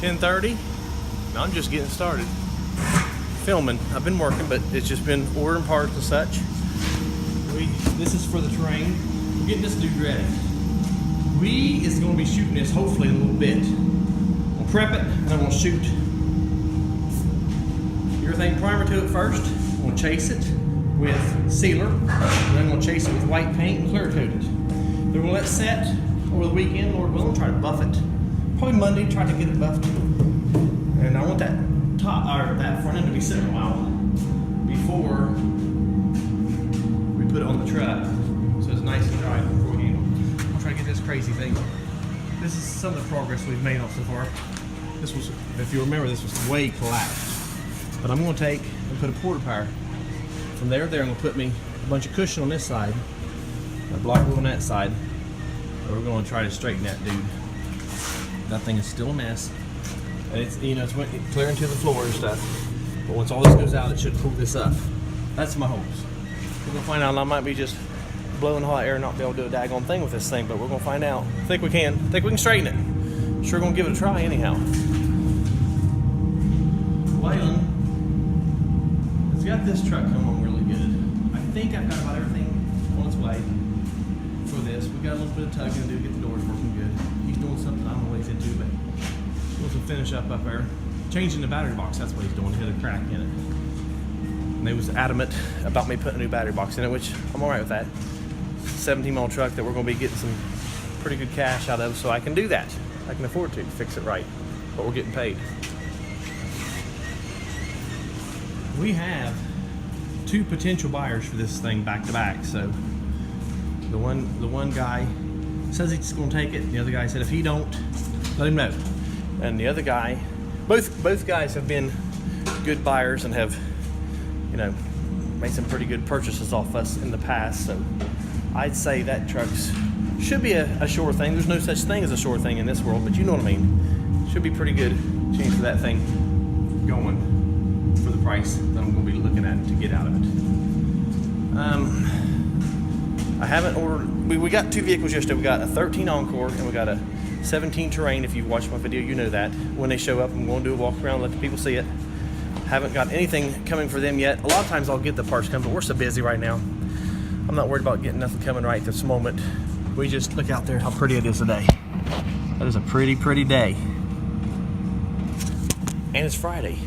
10:30. I'm just getting started filming. I've been working, but it's just been ordering parts and such. This is for the terrain. We're getting this dude ready. We is going to be shooting this hopefully in a little bit. We'll prep it and then we'll shoot everything primer to it first. We'll chase it with sealer, and then we'll chase it with white paint and clear coat it. Then we'll let it set over the weekend, Lord willing, try to buff it. Probably Monday, try to get it buffed. And I want that top or that front end to be sitting a while before we put it on the truck, so it's nice and dry before we handle. I'll try to get this crazy thing. This is some of the progress we've made on so far. This was, if you remember, this was way collapsed. But I'm going to take and put a porta power from there. I'm going to put me a bunch of cushion on this side, a block wheel on that side. And we're going to try to straighten that dude. That thing is still a mess. And it's, you know, it's clearing to the floor and stuff. But once all this goes out, it should pull this up. That's my hopes. We're gonna find out. I might be just blowing hot air and not be able to do a daggone thing with this thing, but we're gonna find out. Think we can. Think we can straighten it. Sure gonna give it a try anyhow. Waylon has got this truck coming on really good. I think I've got about everything on its way for this. We got a little bit of tugging to do to get the doors working good. He's doing something I don't know what he's into, but he wants to finish up there. Changing the battery box, that's what he's doing. He had a crack in it. And they was adamant about me putting a new battery box in it, which I'm all right with that. 17-mile truck that we're going to be getting some pretty good cash out of, so I can do that. I can afford to fix it right, but we're getting paid. We have 2 potential buyers for this thing back to back. So the one guy says he's going to take it. The other guy said if he don't, let him know. And the other guy, both guys have been good buyers and have, you know, made some pretty good purchases off us in the past. So I'd say that truck's should be a sure thing. There's no such thing as a sure thing in this world, but you know what I mean. Should be pretty good chance for that thing going for the price that I'm going to be looking at to get out of it. I haven't ordered. We got 2 vehicles yesterday. We got a 13 Encore and we got a 17 Terrain. If you've watched my video, you know that. When they show up, I'm going to do a walk around, let the people see it. Haven't got anything coming for them yet. A lot of times I'll get the parts coming, but we're so busy right now. I'm not worried about getting nothing coming right this moment. We just look out there how pretty it is today. That is a pretty, pretty day. And it's Friday.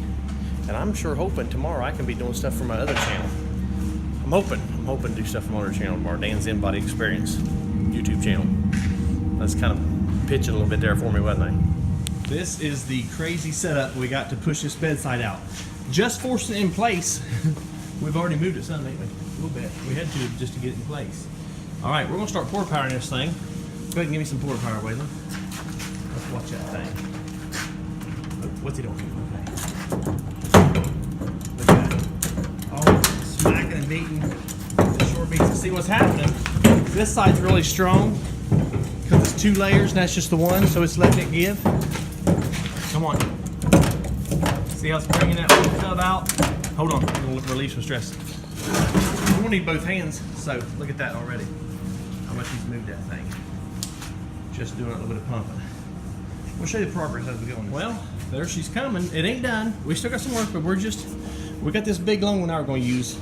And I'm sure hoping tomorrow I can be doing stuff for my other channel. I'm hoping to do stuff for my other channel tomorrow, Dan's In-Body Experience YouTube channel. That's kind of pitching a little bit there for me, wasn't I? This is the crazy setup we got to push this bedside out. Just forcing it in place. We've already moved it some, ain't we? A little bit. We had to just to get it in place. All right, we're gonna start porta powering this thing. Go ahead and give me some porta power, Waylon. Let's watch that thing. Oh, what's he doing? Okay. Look at that. Oh, smacking and beating the short beats. See what's happening? This side's really strong because it's 2 layers and that's just the one, so it's letting it give. Come on. See how it's bringing that little tub out? Hold on, I'm gonna release some stress. We're gonna need both hands, so look at that already. How much he's moved that thing. Just doing a little bit of pumping. We'll show you the progress as we go on this. Well, there she's coming. It ain't done. We still got some work, but we got this big long one now we're gonna use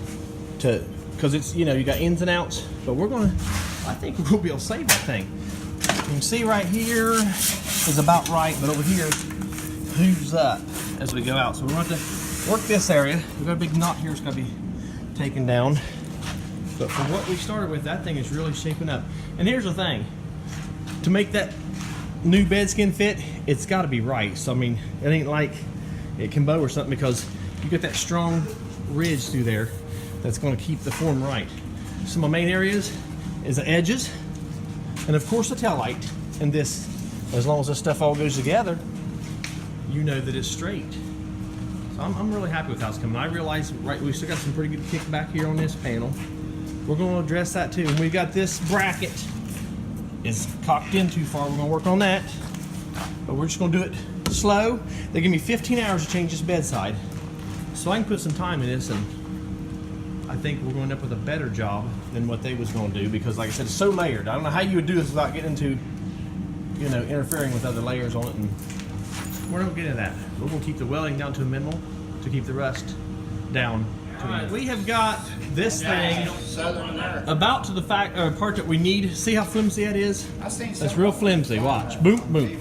because it's, you know, you got ins and outs, but I think we'll be able to save that thing. You can see right here is about right, but over here hooves up as we go out. So we're going to have to work this area. We've got a big knot here it's going to be taken down. But for what we started with, that thing is really shaping up. And here's the thing. To make that new bed skin fit, it's got to be right. So, I mean, it ain't like it can bow or something because you get that strong ridge through there that's going to keep the form right. Some of my main areas is the edges and, of course, the tail light. And this, as long as this stuff all goes together, you know that it's straight. So I'm really happy with how it's coming. I realize, right, we still got some pretty good kickback here on this panel. We're going to address that too. And we've got this bracket is cocked in too far. We're going to work on that. But we're just going to do it slow. They give me 15 hours to change this bedside. So I can put some time in this, and I think we're going to end up with a better job than what they was going to do, because like I said, it's so layered. I don't know how you would do this without getting into, you know, interfering with other layers on it and we're not getting that. We're gonna keep the welding down to a minimal to keep the rust down to a minimal. We have got this thing about to the part that we need. See how flimsy that is? That's real flimsy. Watch. Boom, boom.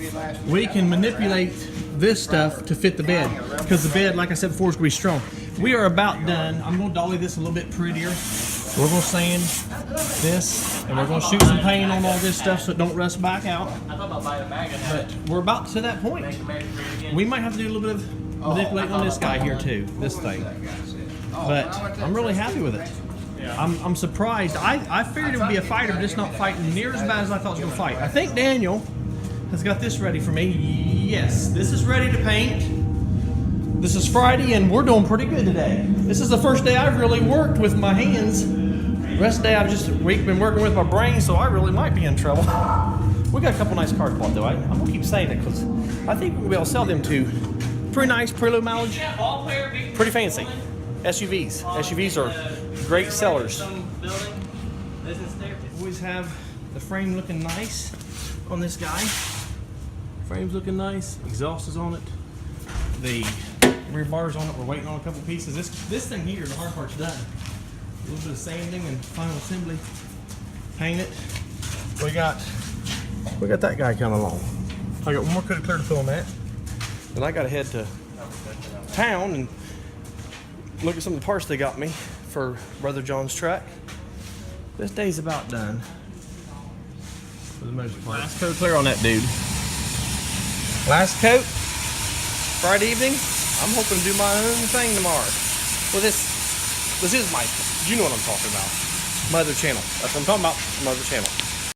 We can manipulate this stuff to fit the bed because the bed, like I said before, is gonna be strong. We are about done. I'm gonna dolly this a little bit prettier. We're gonna sand this, and we're gonna shoot some paint on all this stuff so it don't rust back out. But we're about to that point. We might have to do a little bit of manipulating on this guy here too, this thing. But I'm really happy with it. I'm surprised. I figured it would be a fighter, but it's not fighting near as bad as I thought it was gonna fight. I think Daniel has got this ready for me. Yes, this is ready to paint. This is Friday, and we're doing pretty good today. This is the first day I've really worked with my hands. The rest of the day I've just been working with my brain, so I really might be in trouble. We got a couple nice cars bought though. I'm gonna keep saying it because I think we'll be able to sell them to pretty nice, pretty low mileage, pretty fancy SUVs. SUVs are great sellers. Always have the frame looking nice on this guy. Frame's looking nice. Exhaust is on it. The rear bars on it. We're waiting on a couple pieces. This thing here, the hard part's done. A little bit of sanding and final assembly. Paint it. We got that guy coming along. I got one more coat of clear to fill on that. Then I got to head to town and look at some of the parts they got me for Brother John's truck. This day's about done for the most part. Last coat clear on that dude. Last coat. Friday evening. I'm hoping to do my own thing tomorrow. Well, this is my, you know what I'm talking about. My other channel. That's what I'm talking about. My other channel.